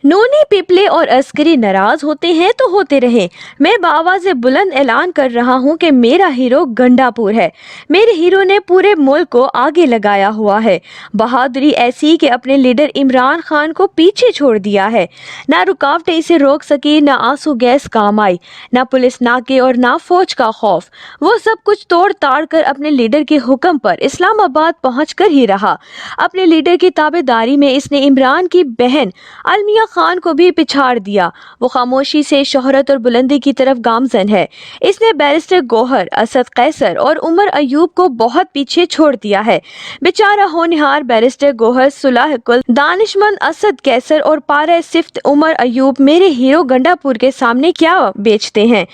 नोनी पिपले और अस्करी नाराज होते हैं तो होते रहे। मैं बाआवाज़ बुलंद ऐलान कर रहा हूँ कि मेरा हीरो गंडापुर है। मेरे हीरो ने पूरे मुल्क को आगे लगाया हुआ है। बहादुरी ऐसी कि अपने लीडर इमरान खान को पीछे छोड़ दिया है। ना रुकावटें इसे रोक सकी, ना आंसू गैस काम आई, ना पुलिस नाके और ना फौज का खौफ। वो सब कुछ तोड़ ताड़ कर अपने लीडर के हुक्म पर इस्लामाबाद पहुँच कर ही रहा। अपने लीडर की ताबेदारी में इसने इमरान की बहन अलमिया खान को भी पिछाड़ दिया। वो खामोशी से शोहरत और बुलंदी की तरफ गामजन है। इसने बैरिस्टर गौहर, असद कैसर और उमर अयूब को बहुत पीछे छोड़ दिया है। बेचारा होनहार बैरिस्टर गौहर, सुलाहकुल, दानिशमंद असद कैसर और पारा सिफ्त उमर अयूब मेरे हीरो गंडापुर के सामने क्या बेचते हैं।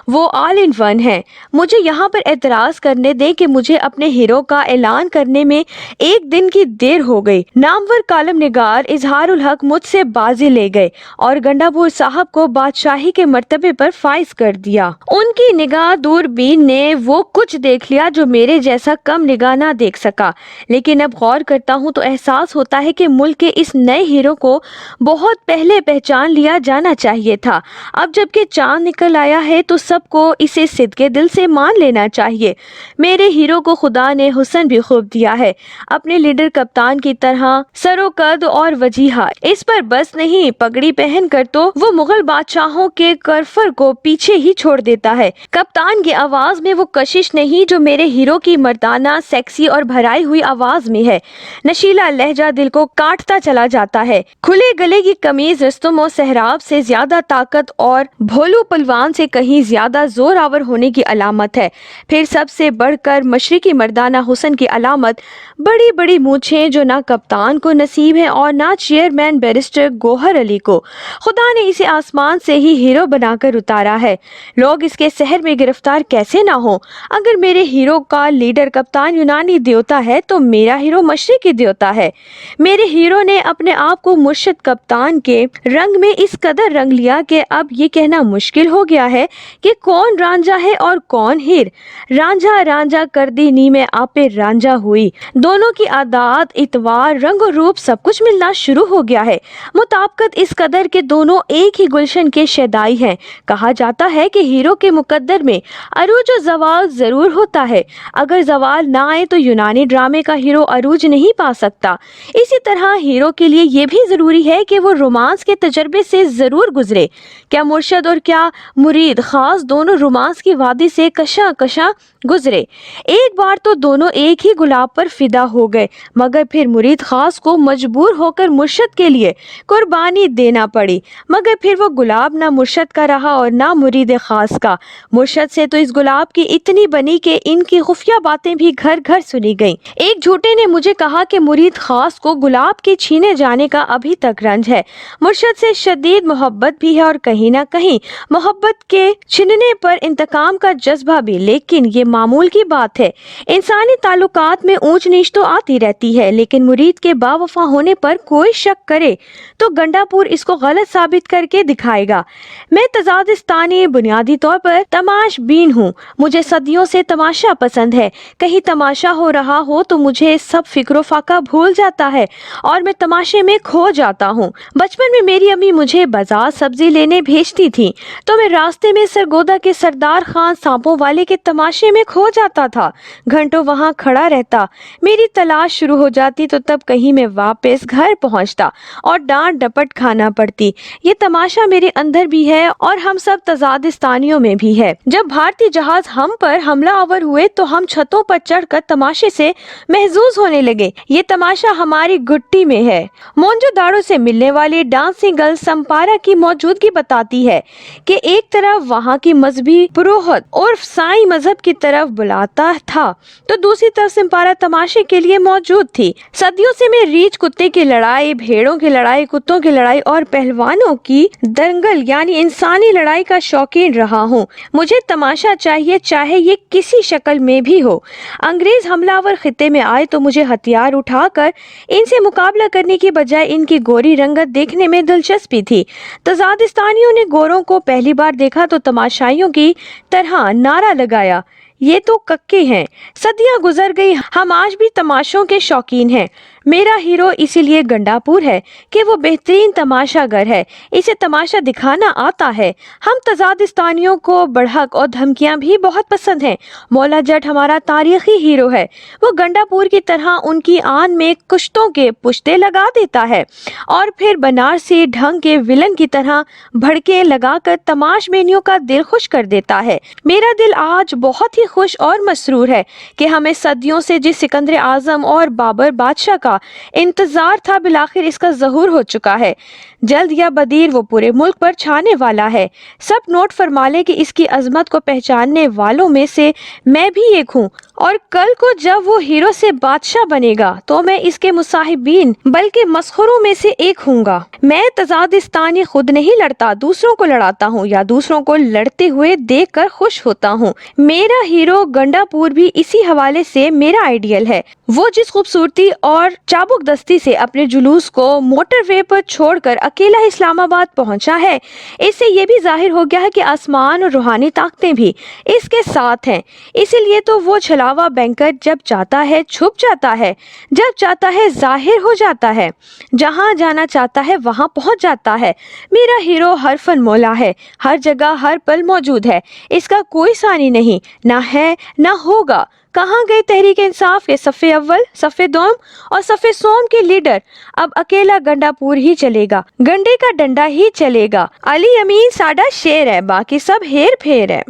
वो ऑल इन वन है। मुझे यहाँ पर एतराज करने दें कि मुझे अपने हीरो का ऐलान करने में एक दिन की देर हो गई। नामवर कालम निगार इजहारुल हक मुझसे बाजी ले गए और गंडापुर साहब को बादशाही के मर्तबे पर फाइज कर दिया। उनकी निगाह दूरबीन ने वो कुछ देख लिया जो मेरे जैसा कम निगाह ना देख सका। लेकिन अब गौर करता हूँ तो एहसास होता है कि मुल्क के इस नए हीरो को बहुत पहले पहचान लिया जाना चाहिए था। अब जबकि चांद निकल आया है तो सबको इसे सिद्के दिल से मान लेना चाहिए। मेरे हीरो को खुदा ने हुस्न भी खूब दिया है, अपने लीडर कप्तान की तरह सरोकद और वजीहा। इस पर बस नहीं, पगड़ी पहन कर तो वो मुगल बादशाहों के करफर को पीछे ही छोड़ देता है। कप्तान की आवाज में वो कशिश नहीं जो मेरे हीरो की मर्दाना, सेक्सी और भराई हुई आवाज में है। नशीला लहजा दिल को काटता चला जाता है। खुले गले की कमीज रस्तम और सहराब से ज्यादा ताकत और भोलू पलवान से कहीं ज्यादा जोर आवर होने की अलामत है। फिर सबसे बढ़कर मशरिकी मर्दाना हुस्न की अलामत बड़ी बड़ी मूछें जो ना कप्तान को नसीब है और ना चेयरमैन बैरिस्टर गौहर अली को। खुदा ने इसे आसमान से ही हीरो बनाकर उतारा है। लोग इसके शहर में गिरफ्तार कैसे ना हो। अगर मेरे हीरो का लीडर कप्तान यूनानी देवता है तो मेरा हीरो मशरिकी देवता है। मेरे हीरो ने अपने आप को मुर्शद कप्तान के रंग में इस कदर रंग लिया कि अब ये कहना मुश्किल हो गया है कि कौन रांझा है और कौन हीर। रांझा रांझा कर दी नी में आपे रांझा हुई। दोनों की आदात, इतवार, रंग और रूप सब कुछ मिलना शुरू हो गया है। मुताबिकत इस कदर के दोनों एक ही गुलशन के शैदाई हैं। कहा जाता है कि हीरो के मुकद्दर में अरूज और जवाल जरूर होता है। अगर जवाल ना आए तो यूनानी ड्रामे का हीरो अरूज नहीं पा सकता। इसी तरह हीरो के लिए ये भी जरूरी है कि वो रोमांस के तजर्बे से जरूर गुजरे। क्या मुर्शद और क्या मुरीद खास दोनों रोमांस की वादी से कशा कशा गुजरे। एक बार तो दोनों एक ही गुलाब पर फिदा हो गए, मगर फिर मुरीद खास को मजबूर होकर मुर्शद के लिए कुर्बानी देना पड़ी। मगर फिर वो गुलाब ना मुर्शद का रहा और ना मुरीद खास का। मुर्शद से तो इस गुलाब की इतनी बनी कि इनकी खुफिया बातें भी घर घर सुनी गईं। एक झूठे ने मुझे कहा कि मुरीद खास को गुलाब के छीने जाने का अभी तक रंज है। मुर्शद से शदीद मोहब्बत भी है और कहीं ना कहीं मोहब्बत के छिनने पर इंतकाम का जज्बा भी। लेकिन ये मामूल की बात है। इंसानी ताल्लुकात में ऊंच नीच तो आती रहती है, लेकिन मुरीद के बावफा होने पर कोई शक करे तो गंडापुर इसको गलत साबित करके दिखाएगा। मैं तजादिस्तानी बुनियादी तौर पर तमाशबीन हूँ। मुझे सदियों से तमाशा पसंद है। कहीं तमाशा हो रहा हो तो मुझे सब फिक्रो फाका भूल जाता है और मैं तमाशे में खो जाता हूँ। बचपन में मेरी अम्मी मुझे बाजार सब्जी लेने भेजती थी तो मैं रास्ते में सरगोदा के सरदार खान सांपों वाले के तमाशे में खो जाता था। घंटों वहाँ खड़ा रहता, मेरी तलाश शुरू हो जाती तो तब कहीं मैं वापस घर पहुँचता और डांट डपट खाना पड़ती। ये तमाशा मेरे अंदर भी है और हम सब तजादिस्तानियों में भी है। जब भारतीय जहाज हम पर हमला आवर हुए तो हम छतों पर चढ़कर तमाशे से महजूज होने लगे। ये तमाशा हमारी गुट्टी में है। मोंजोदाड़ो से मिलने वाली डांसिंग गर्ल संपारा की मौजूदगी बताती है कि एक तरफ वहाँ की मजहबी पुरोहित और साई मजहब की तरफ बुलाता था तो दूसरी तरफ संपारा तमाशे के लिए मौजूद थी। सदियों से मैं रीछ कुत्ते की लड़ाई, भेड़ों की लड़ाई, कुत्तों की लड़ाई और पहलवानों की दंगल यानी इंसानी लड़ाई का शौकीन रहा हूँ। मुझे तमाशा चाहिए, चाहे ये किसी शक्ल में भी हो। अंग्रेज हमलावर खिते में आए तो मुझे हथियार उठाकर इनसे मुकाबला करने की बजाय इनकी गोरी रंगत देखने में दिलचस्पी थी। तजादिस्तानियों ने गोरों को पहली बार देखा तो तमाशाइयों की तरह नारा लगाया, ये तो कक्के हैं। सदियां गुजर गई, हम आज भी तमाशों के शौकीन हैं। میرا ہیرو اسی لیے گنڈاپور ہے کہ وہ بہترین تماشا گر ہے، اسے تماشا دکھانا آتا ہے۔ ہم تزادستانیوں کو بڑھک اور دھمکیاں بھی بہت پسند ہیں۔ مولا جٹ ہمارا تاریخی ہیرو ہے، وہ گنڈاپور کی طرح ان کی آن میں کشتوں کے پشتے لگا دیتا ہے اور پھر بنارسی ڈھنگ کے ولن کی طرح بھڑکے لگا کر تماش بینیوں کا دل خوش کر دیتا ہے۔ میرا دل آج بہت ہی خوش اور مسرور ہے کہ ہمیں صدیوں سے جس سکندر اعظم اور بابر بادشاہ کا انتظار تھا بالآخر اس کا ظہور ہو چکا ہے۔ جلد یا بدیر وہ پورے ملک پر چھانے والا ہے۔ سب نوٹ فرما لیں کہ اس کی عظمت کو پہچاننے والوں میں سے میں بھی ایک ہوں، اور کل کو جب وہ ہیرو سے بادشاہ بنے گا تو میں اس کے مصاحبین بلکہ مسخروں میں سے ایک ہوں گا۔ میں تزادستانی خود نہیں لڑتا، دوسروں کو لڑاتا ہوں یا دوسروں کو لڑتے ہوئے دیکھ کر خوش ہوتا ہوں۔ میرا ہیرو گنڈاپور بھی اسی حوالے سے میرا آئیڈیل ہے۔ وہ جس خوبصورتی اور چابک دستی سے اپنے جلوس کو موٹر وے پر چھوڑ کر اکیلا اسلام آباد پہنچا ہے، اس سے یہ بھی ظاہر ہو گیا ہے کہ آسمان اور روحانی طاقتیں بھی اس کے ساتھ ہیں۔ اسی لیے تو وہ چھلاوا بینکر جب چاہتا ہے چھپ جاتا ہے، جب چاہتا ہے ظاہر ہو جاتا ہے، جہاں جانا چاہتا ہے وہاں پہنچ جاتا ہے۔ میرا ہیرو ہر فن مولا ہے، ہر جگہ ہر پل موجود ہے، اس کا کوئی ثانی نہیں، نہ ہے نہ ہوگا۔ کہاں گئے تحریک انصاف کے صف اول، صف دوم اور صف سوم کے لیڈر؟ اب اکیلا گنڈاپور ہی چلے گا، گنڈے کا ڈنڈا ہی چلے گا۔ علی امین ساڈا شیر ہے، باقی سب ہیر پھیر ہے۔